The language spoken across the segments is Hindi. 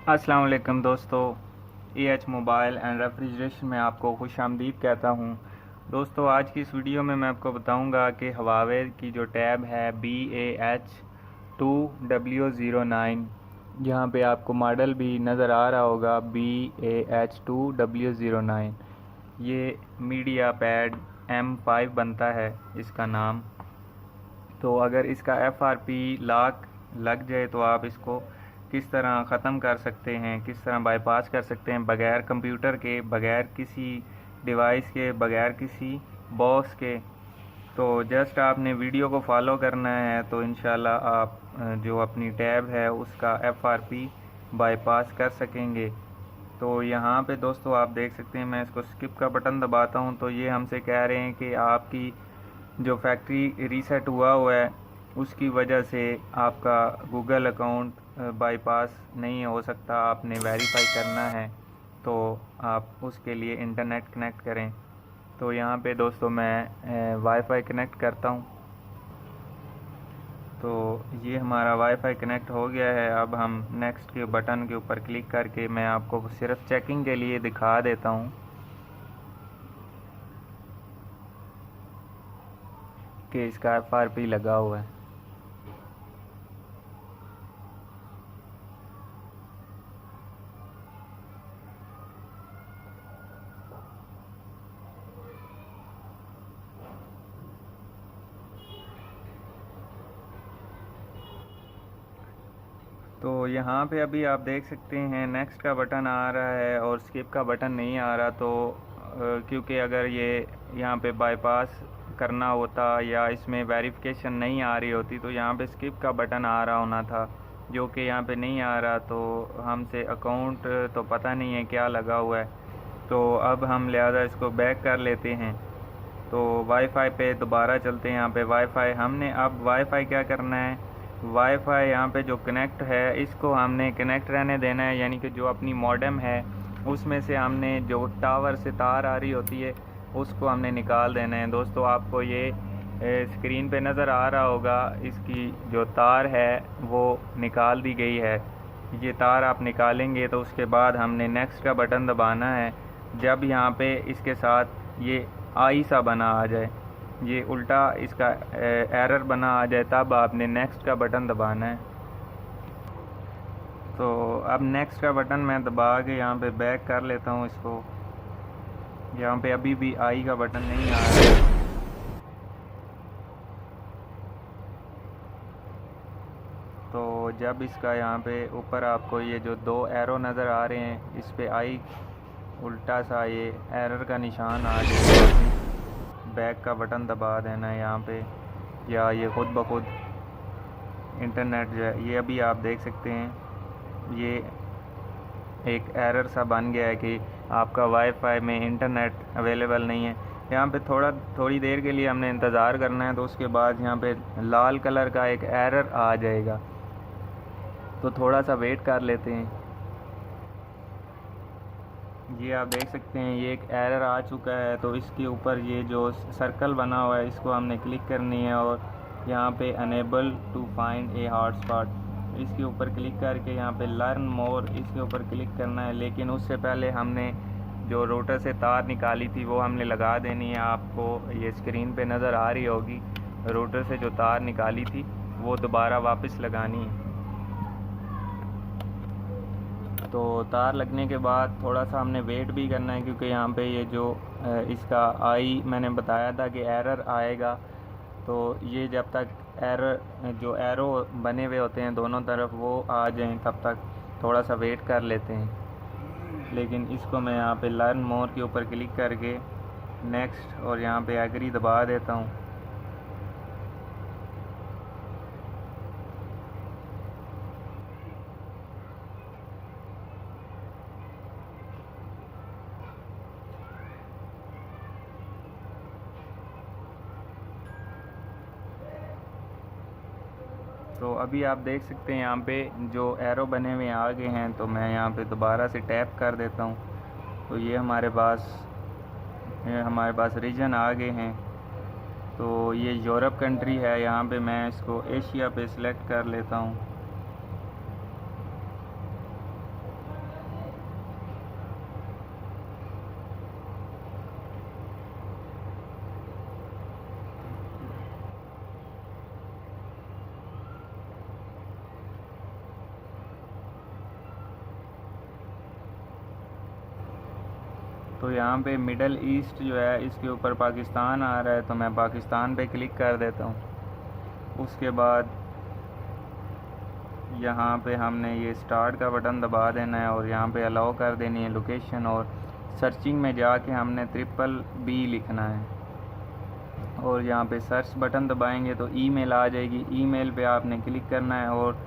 अस्सलाम वालेकुम दोस्तों, एच मोबाइल एंड रेफ्रिजरेशन में आपको खुशामदीद कहता हूँ। दोस्तों, आज की इस वीडियो में मैं आपको बताऊँगा कि हवावे की जो टैब है BAH2W09, यहाँ पे आपको मॉडल भी नज़र आ रहा होगा BAH2W09। ये मीडिया पैड M5 बनता है इसका नाम। तो अगर इसका FRP लॉक लग जाए तो आप इसको किस तरह ख़त्म कर सकते हैं, किस तरह बाईपास कर सकते हैं बग़ैर कंप्यूटर के, बग़ैर किसी डिवाइस के, बग़ैर किसी बॉक्स के। तो जस्ट आपने वीडियो को फॉलो करना है तो इंशाल्लाह आप जो अपनी टैब है उसका FRP बाईपास कर सकेंगे। तो यहाँ पे दोस्तों आप देख सकते हैं, मैं इसको स्किप का बटन दबाता हूँ तो ये हमसे कह रहे हैं कि आपकी जो फैक्ट्री रीसेट हुआ है उसकी वजह से आपका गूगल अकाउंट बाईपास नहीं हो सकता, आपने वेरीफाई करना है तो आप उसके लिए इंटरनेट कनेक्ट करें। तो यहाँ पे दोस्तों मैं वाईफाई कनेक्ट करता हूँ। तो ये हमारा वाईफाई कनेक्ट हो गया है। अब हम नेक्स्ट के बटन के ऊपर क्लिक करके मैं आपको सिर्फ चेकिंग के लिए दिखा देता हूँ कि इसका FRP लगा हुआ है। तो यहाँ पे अभी आप देख सकते हैं नेक्स्ट का बटन आ रहा है और स्किप का बटन नहीं आ रहा। तो क्योंकि अगर ये यहाँ पे बाईपास करना होता या इसमें वेरिफिकेशन नहीं आ रही होती तो यहाँ पे स्किप का बटन आ रहा होना था, जो कि यहाँ पे नहीं आ रहा। तो हमसे अकाउंट तो पता नहीं है क्या लगा हुआ है, तो अब हम लिहाजा इसको बैक कर लेते हैं। तो वाईफाई पे दोबारा चलते हैं। यहाँ पे वाईफाई हमने अब वाईफाई क्या करना है, वाईफाई यहाँ पे जो कनेक्ट है इसको हमने कनेक्ट रहने देना है, यानी कि जो अपनी मॉडेम है उसमें से हमने जो टावर से तार आ रही होती है उसको हमने निकाल देना है। दोस्तों, आपको ये स्क्रीन पे नज़र आ रहा होगा, इसकी जो तार है वो निकाल दी गई है। ये तार आप निकालेंगे तो उसके बाद हमने नेक्स्ट का बटन दबाना है। जब यहाँ पे इसके साथ ये आई सा बना आ जाए, ये उल्टा इसका एरर बना आ जाए, तब आपने नेक्स्ट का बटन दबाना है। तो अब नेक्स्ट का बटन मैं दबा के यहाँ पे बैक कर लेता हूँ इसको। यहाँ पे अभी भी आई का बटन नहीं आ रहा है। तो जब इसका यहाँ पे ऊपर आपको ये जो दो एरो नज़र आ रहे हैं, इस पे आई उल्टा सा ये एरर का निशान आ जाए, बैक का बटन दबा देना है यहाँ पे, या ये खुद ब खुद इंटरनेट जो है, ये अभी आप देख सकते हैं ये एक एरर सा बन गया है कि आपका वाईफाई में इंटरनेट अवेलेबल नहीं है। यहाँ पे थोड़ी देर के लिए हमने इंतज़ार करना है, तो उसके बाद यहाँ पे लाल कलर का एक एरर आ जाएगा, तो थोड़ा सा वेट कर लेते हैं। ये आप देख सकते हैं ये एक एरर आ चुका है। तो इसके ऊपर ये जो सर्कल बना हुआ है इसको हमने क्लिक करनी है और यहाँ पे unable to find a hotspot, इसके ऊपर क्लिक करके यहाँ पे लर्न मोर इसके ऊपर क्लिक करना है। लेकिन उससे पहले हमने जो रूटर से तार निकाली थी वो हमने लगा देनी है। आपको ये स्क्रीन पे नज़र आ रही होगी, रूटर से जो तार निकाली थी वो दोबारा वापस लगानी है। तो तार लगने के बाद थोड़ा सा हमने वेट भी करना है, क्योंकि यहाँ पे ये जो इसका आई मैंने बताया था कि एरर आएगा। तो ये जब तक एरर जो एरो बने हुए होते हैं दोनों तरफ वो आ जाएं तब तक थोड़ा सा वेट कर लेते हैं। लेकिन इसको मैं यहाँ पे लर्न मोर के ऊपर क्लिक करके नेक्स्ट और यहाँ पे एग्री दबा देता हूँ। तो अभी आप देख सकते हैं यहाँ पे जो एरो बने हुए आ गए हैं, तो मैं यहाँ पे दोबारा से टैप कर देता हूँ। तो ये हमारे पास रीजन आ गए हैं। तो ये यूरोप कंट्री है, यहाँ पे मैं इसको एशिया पे सिलेक्ट कर लेता हूँ। तो यहाँ पे मिडल ईस्ट जो है इसके ऊपर पाकिस्तान आ रहा है, तो मैं पाकिस्तान पे क्लिक कर देता हूँ। उसके बाद यहाँ पे हमने ये स्टार्ट का बटन दबा देना है और यहाँ पे अलाउ कर देनी है लोकेशन, और सर्चिंग में जाके हमने BBB लिखना है और यहाँ पे सर्च बटन दबाएंगे तो ईमेल आ जाएगी। ईमेल पे आपने क्लिक करना है और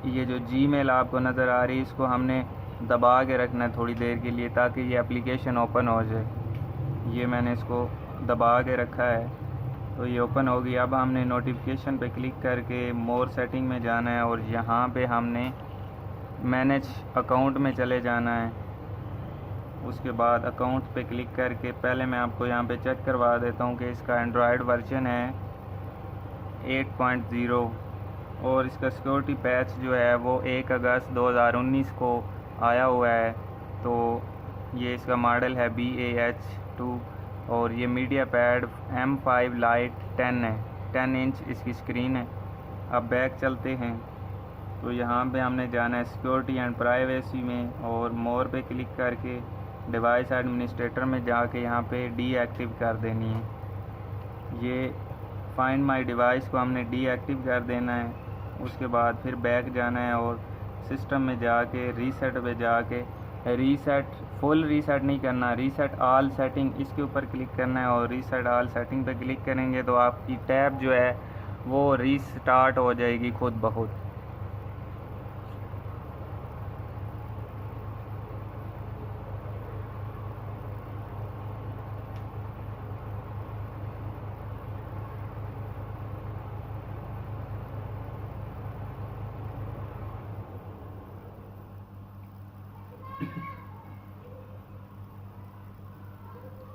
ये जो जीमेल आपको नज़र आ रही है इसको हमने दबा के रखना है थोड़ी देर के लिए, ताकि ये एप्लीकेशन ओपन हो जाए। ये मैंने इसको दबा के रखा है तो ये ओपन होगी। अब हमने नोटिफिकेशन पे क्लिक करके मोर सेटिंग में जाना है और यहाँ पे हमने मैनेज अकाउंट में चले जाना है। उसके बाद अकाउंट पे क्लिक करके पहले मैं आपको यहाँ पे चेक करवा देता हूँ कि इसका एंड्रॉयड वर्जन है 8.0 और इसका सिक्योरिटी पैच जो है वो 1 अगस्त 2019 को आया हुआ है। तो ये इसका मॉडल है BAH2 और ये मीडिया पैड M5 लाइट 10 है, 10 इंच इसकी स्क्रीन है। अब बैक चलते हैं तो यहाँ पे हमने जाना है सिक्योरिटी एंड प्राइवेसी में और मोर पे क्लिक करके डिवाइस एडमिनिस्ट्रेटर में जाके यहाँ पे डीएक्टिव कर देनी है। ये फाइंड माय डिवाइस को हमने डीएक्टिव कर देना है। उसके बाद फिर बैक जाना है और सिस्टम में जाके रीसेट पे जाके रीसेट फुल रीसेट नहीं करना, रीसेट ऑल सेटिंग इसके ऊपर क्लिक करना है और रीसेट ऑल सेटिंग पे क्लिक करेंगे तो आपकी टैब जो है वो रीस्टार्ट हो जाएगी खुद ब खुद।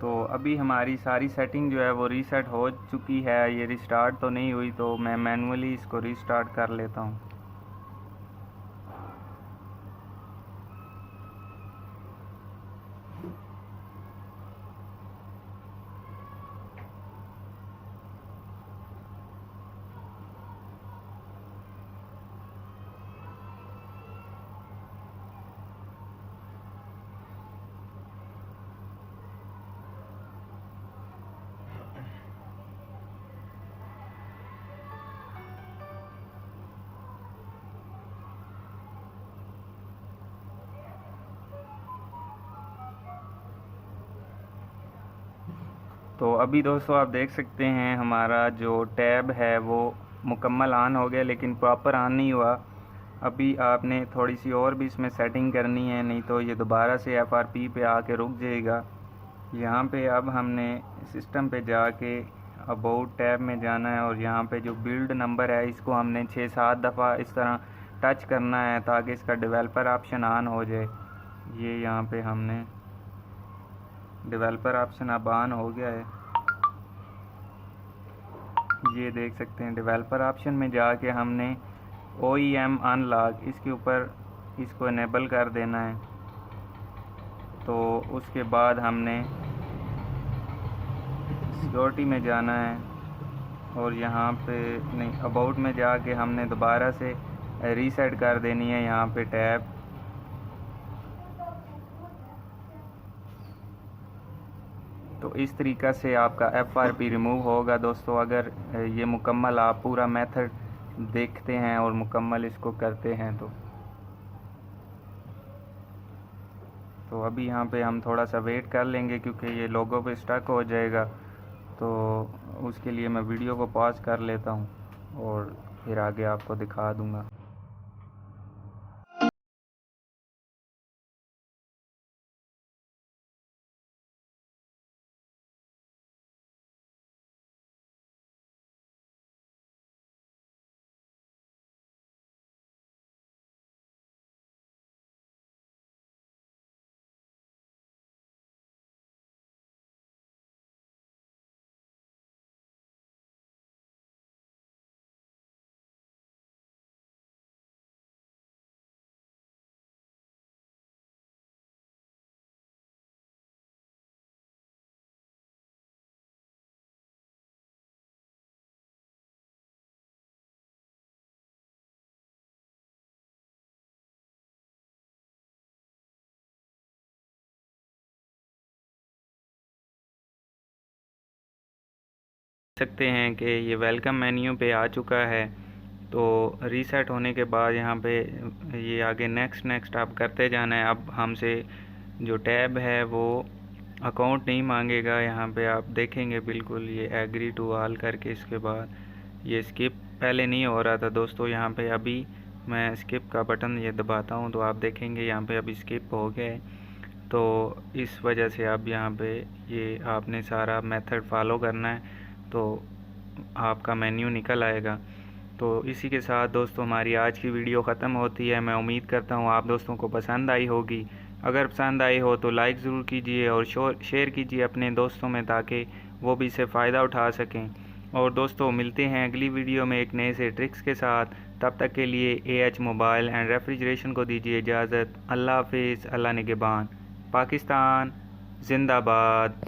तो अभी हमारी सारी सेटिंग जो है वो रीसेट हो चुकी है, ये रिस्टार्ट तो नहीं हुई, तो मैं मैनुअली इसको रीस्टार्ट कर लेता हूँ। तो अभी दोस्तों आप देख सकते हैं हमारा जो टैब है वो मुकम्मल ऑन हो गया, लेकिन प्रॉपर ऑन नहीं हुआ। अभी आपने थोड़ी सी और भी इसमें सेटिंग करनी है, नहीं तो ये दोबारा से FRP पे आके रुक जाएगा। यहाँ पे अब हमने सिस्टम पे जाके अबाउट टैब में जाना है और यहाँ पे जो बिल्ड नंबर है इसको हमने 6-7 दफ़ा इस तरह टच करना है ताकि इसका डेवलपर ऑप्शन ऑन हो जाए। ये यहाँ पे हमने डेवलपर ऑप्शन अब ऑन हो गया है, ये देख सकते हैं। डेवलपर ऑप्शन में जाके हमने OEM अनलॉक इसके ऊपर इसको इनेबल कर देना है। तो उसके बाद हमने सिक्योरिटी में जाना है और यहाँ पे नहीं, अबाउट में जाके हमने दोबारा से रीसेट कर देनी है यहाँ पे टैब। तो इस तरीक़ा से आपका FRP रिमूव होगा दोस्तों, अगर ये मुकम्मल आप पूरा मेथड देखते हैं और मुकम्मल इसको करते हैं तो अभी यहाँ पे हम थोड़ा सा वेट कर लेंगे क्योंकि ये लोगो पे स्टक हो जाएगा। तो उसके लिए मैं वीडियो को पॉज कर लेता हूँ और फिर आगे आपको दिखा दूँगा। सकते हैं कि ये वेलकम मेन्यू पे आ चुका है। तो रीसेट होने के बाद यहाँ पे ये आगे नेक्स्ट आप करते जाना है। अब हमसे जो टैब है वो अकाउंट नहीं मांगेगा, यहाँ पे आप देखेंगे बिल्कुल ये एग्री टू ऑल करके, इसके बाद ये स्किप पहले नहीं हो रहा था दोस्तों। यहाँ पे अभी मैं स्किप का बटन ये दबाता हूँ तो आप देखेंगे यहाँ पे अभी स्किप हो गया है। तो इस वजह से अब यहाँ पे ये आपने सारा मेथड फॉलो करना है तो आपका मेन्यू निकल आएगा। तो इसी के साथ दोस्तों हमारी आज की वीडियो ख़त्म होती है। मैं उम्मीद करता हूँ आप दोस्तों को पसंद आई होगी। अगर पसंद आई हो तो लाइक ज़रूर कीजिए और शेयर कीजिए अपने दोस्तों में, ताकि वो भी इससे फ़ायदा उठा सकें। और दोस्तों मिलते हैं अगली वीडियो में एक नए से ट्रिक्स के साथ। तब तक के लिए AH मोबाइल एंड रेफ्रिजरेशन को दीजिए इजाज़त। अल्लाह हाफिज़, अल्लाह निगहबान। पाकिस्तान जिंदाबाद।